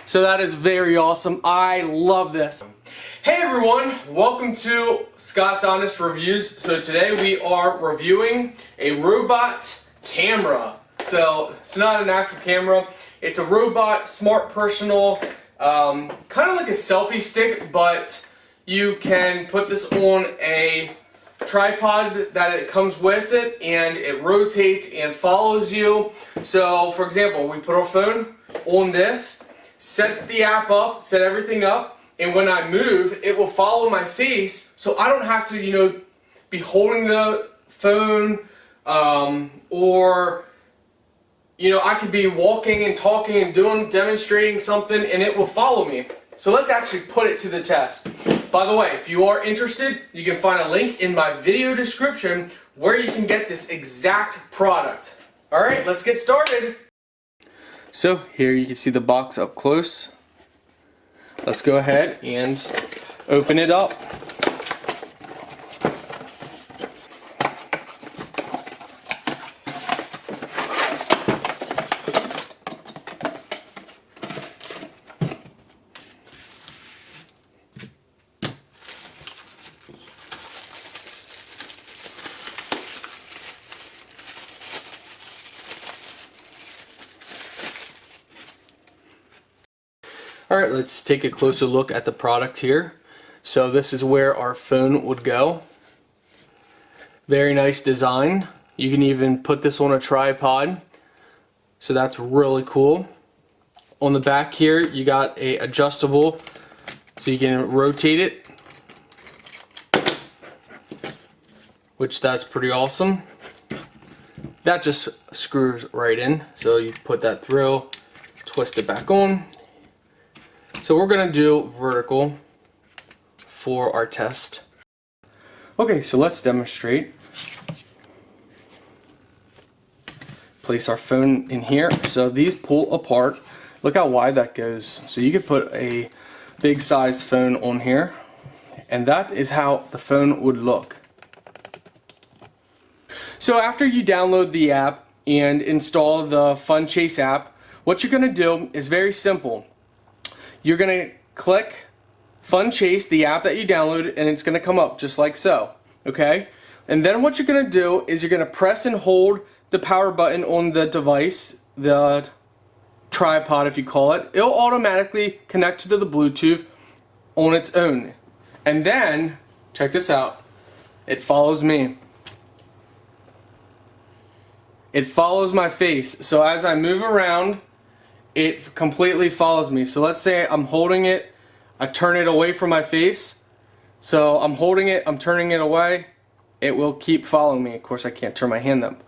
So that is very awesome. I love this. Hey everyone, welcome to Scott's Honest Reviews. So today we are reviewing a robot camera. So it's not an actual camera, it's a robot, smart personal, kind of like a selfie stick, but you can put this on a tripod that it comes with it, and it rotates and follows you. So for example, we put our phone on this, set the app up, set everything up, and when I move, it will follow my face, so I don't have to, be holding the phone, or, I could be walking and talking and demonstrating something, and it will follow me. So let's actually put it to the test. By the way, if you are interested, you can find a link in my video description where you can get this exact product. Alright, let's get started. So here you can see the box up close. Let's go ahead and open it up. Alright, let's take a closer look at the product here. So this is where our phone would go. Very nice design. You can even put this on a tripod. So that's really cool. On the back here you got a adjustable, so you can rotate it, which that's pretty awesome. That just screws right in, so you put that through, twist it back on. So we're going to do vertical for our test. Okay, so let's demonstrate. Place our phone in here. So these pull apart. Look how wide that goes. So you could put a big size phone on here, and that is how the phone would look. So after you download the app and install the Fun Chase app, what you're going to do is very simple. You're going to click Fun Chase, the app that you downloaded, and it's going to come up just like so. Okay? And then what you're going to do is you're going to press and hold the power button on the device, the tripod if you call it. It'll automatically connect to the Bluetooth on its own. And then, check this out, it follows me. It follows my face. So as I move around, it completely follows me. So let's say I'm holding it, I turn it away from my face. So I'm holding it, I'm turning it away, it will keep following me. Of course I can't turn my hand that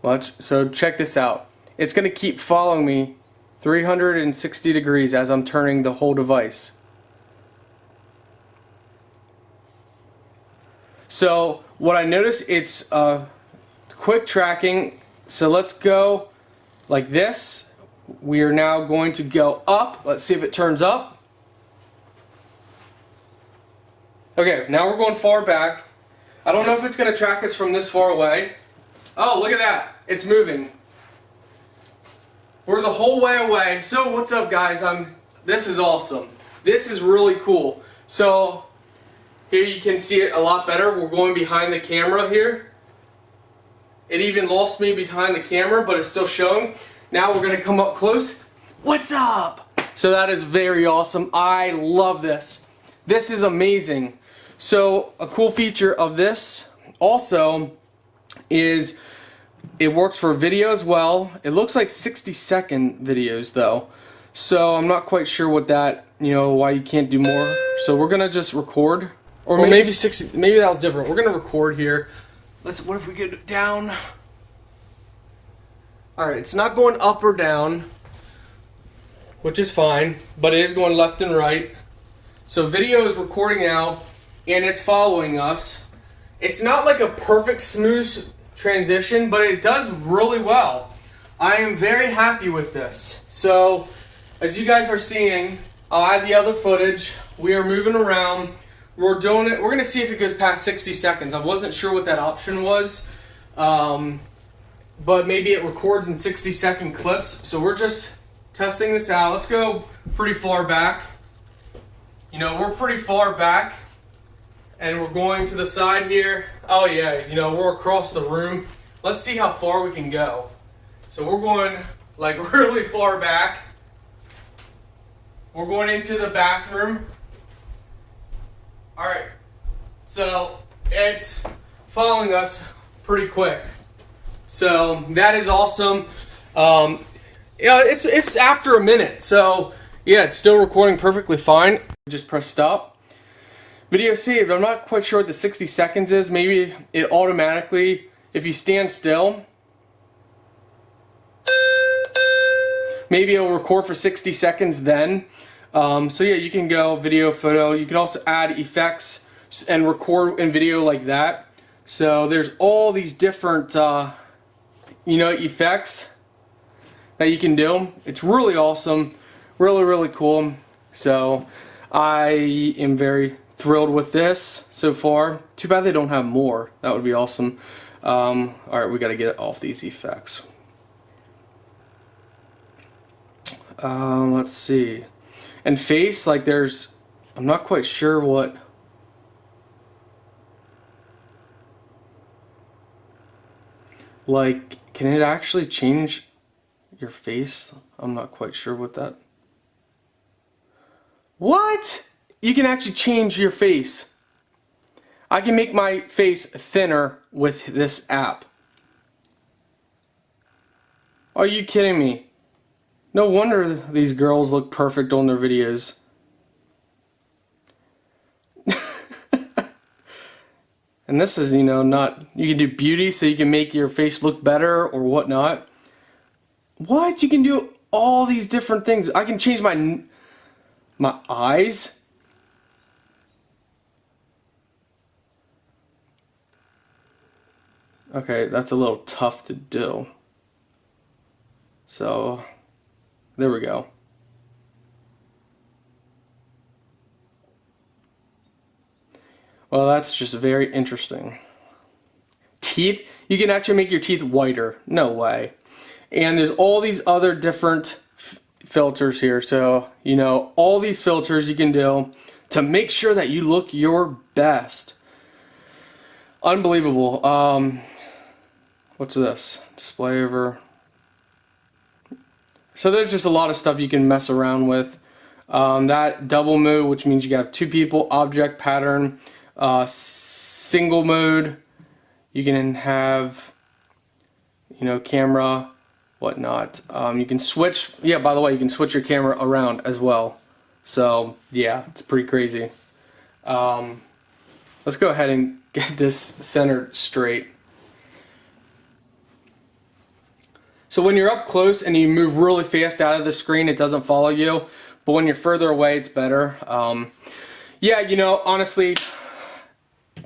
much. So check this out. It's going to keep following me 360 degrees as I'm turning the whole device. So what I noticed, it's quick tracking. So let's go like this. We are now going to go up. Let's see if it turns up. Okay, now we're going far back. I don't know if it's going to track us from this far away. Oh, look at that. It's moving. We're the whole way away. So what's up, guys? This is awesome. This is really cool. So here you can see it a lot better. We're going behind the camera here. It even lost me behind the camera, but it's still showing. Now we're going to come up close. What's up? So that is very awesome. I love this. This is amazing. So a cool feature of this also is it works for video as well. It looks like 60-second videos though. So I'm not quite sure what that, why you can't do more. So we're going to just record. Or maybe 60, maybe that was different. We're going to record here. What if we get down? Alright, it's not going up or down, which is fine, but it is going left and right. So video is recording now, and it's following us. It's not like a perfect smooth transition, but it does really well. I am very happy with this. So, as you guys are seeing, I'll add the other footage. We are moving around. We're doing it. We're going to see if it goes past 60 seconds. I wasn't sure what that option was. But maybe it records in 60-second clips. So we're just testing this out. Let's go pretty far back. You know, we're pretty far back, and we're going to the side here. Oh yeah, you know, we're across the room. Let's see how far we can go. So we're going like really far back. We're going into the bathroom. All right, so it's following us pretty quick. So that is awesome. Yeah, it's after a minute, so yeah, it's still recording perfectly fine. Just press stop. Video saved. I'm not quite sure what the 60 seconds is. Maybe it automatically, if you stand still, maybe it'll record for 60 seconds then. So yeah, you can go video, photo. You can also add effects and record in video like that. So there's all these different, you know, effects that you can do. It's really awesome, really cool. So I am very thrilled with this so far. Too bad they don't have more. That would be awesome. All right, we got to get off these effects. Let's see. And face, like there's, I'm not quite sure what. Like, can it actually change your face? I'm not quite sure what that. What? You can actually change your face. I can make my face thinner with this app. Are you kidding me? No wonder these girls look perfect on their videos. And this is, you know, not, you can do beauty so you can make your face look better or whatnot. What? You can do all these different things. I can change my eyes. Okay, that's a little tough to do. So, there we go. Well, that's just very interesting. Teeth? You can actually make your teeth whiter. No way. And there's all these other different filters here. So, you know, all these filters you can do to make sure that you look your best. Unbelievable. What's this? Display over. So there's just a lot of stuff you can mess around with. That double mode, which means you got two people, object pattern, single mode. You can have, you know, camera, whatnot. You can switch. Yeah, by the way, you can switch your camera around as well. So yeah, it's pretty crazy. Let's go ahead and get this centered straight. So when you're up close and you move really fast out of the screen, it doesn't follow you. But when you're further away, it's better. Yeah, you know, honestly,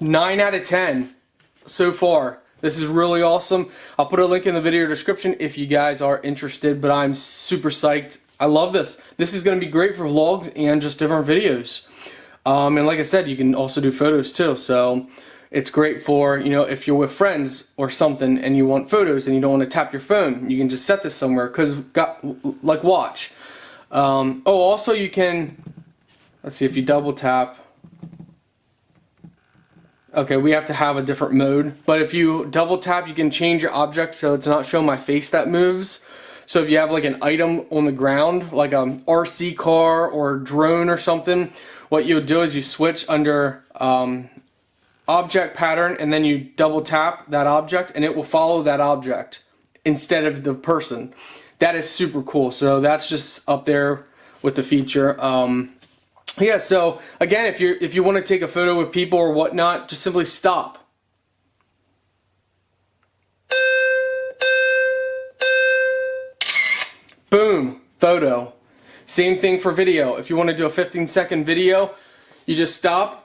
9 out of 10 so far. This is really awesome. I'll put a link in the video description if you guys are interested, but I'm super psyched. I love this. This is going to be great for vlogs and just different videos. And like I said, you can also do photos too. So it's great for, you know, if you're with friends or something and you want photos and you don't want to tap your phone, you can just set this somewhere because, like, watch. Oh, also you can, let's see, if you double tap. Okay, we have to have a different mode. But if you double tap, you can change your object so it's not showing my face that moves. So if you have like an item on the ground, like a RC car or drone or something, what you'll do is you switch under object pattern and then you double tap that object and it will follow that object instead of the person. That is super cool. So that's just up there with the feature. Yeah, so again, if you want to take a photo with people or whatnot, just simply stop. Boom, photo. Same thing for video. If you want to do a 15-second video, you just stop.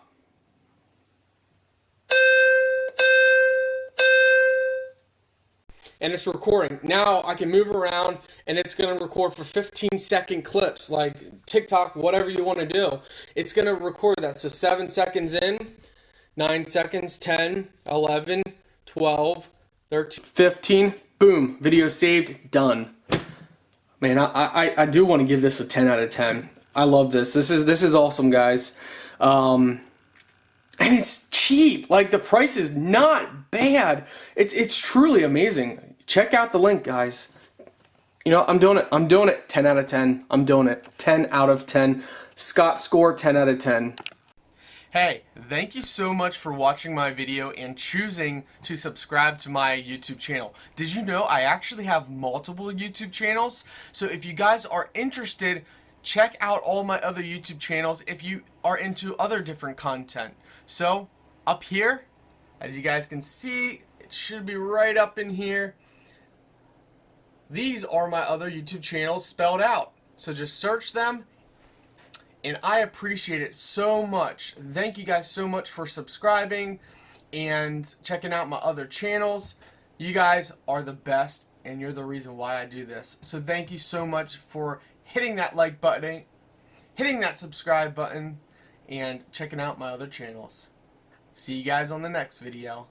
And it's recording. Now I can move around and it's going to record for 15-second clips, like TikTok, whatever you want to do. It's going to record that. So 7 seconds in, 9 seconds, 10, 11, 12, 13, 15, boom, video saved, done. Man, I do want to give this a 10 out of 10. I love this. This is awesome, guys. And it's cheap. Like, the price is not bad. It's truly amazing. Check out the link, guys. You know, I'm doing it. I'm doing it. 10 out of 10. I'm doing it. 10 out of 10. Scott score 10 out of 10. Hey, thank you so much for watching my video and choosing to subscribe to my YouTube channel. Did you know I actually have multiple YouTube channels? So if you guys are interested, check out all my other YouTube channels if you are into other different content. So up here, as you guys can see, it should be right up in here. These are my other YouTube channels spelled out. So just search them. And I appreciate it so much. Thank you guys so much for subscribing and checking out my other channels. You guys are the best, and you're the reason why I do this. So thank you so much for hitting that like button, hitting that subscribe button, and checking out my other channels. See you guys on the next video.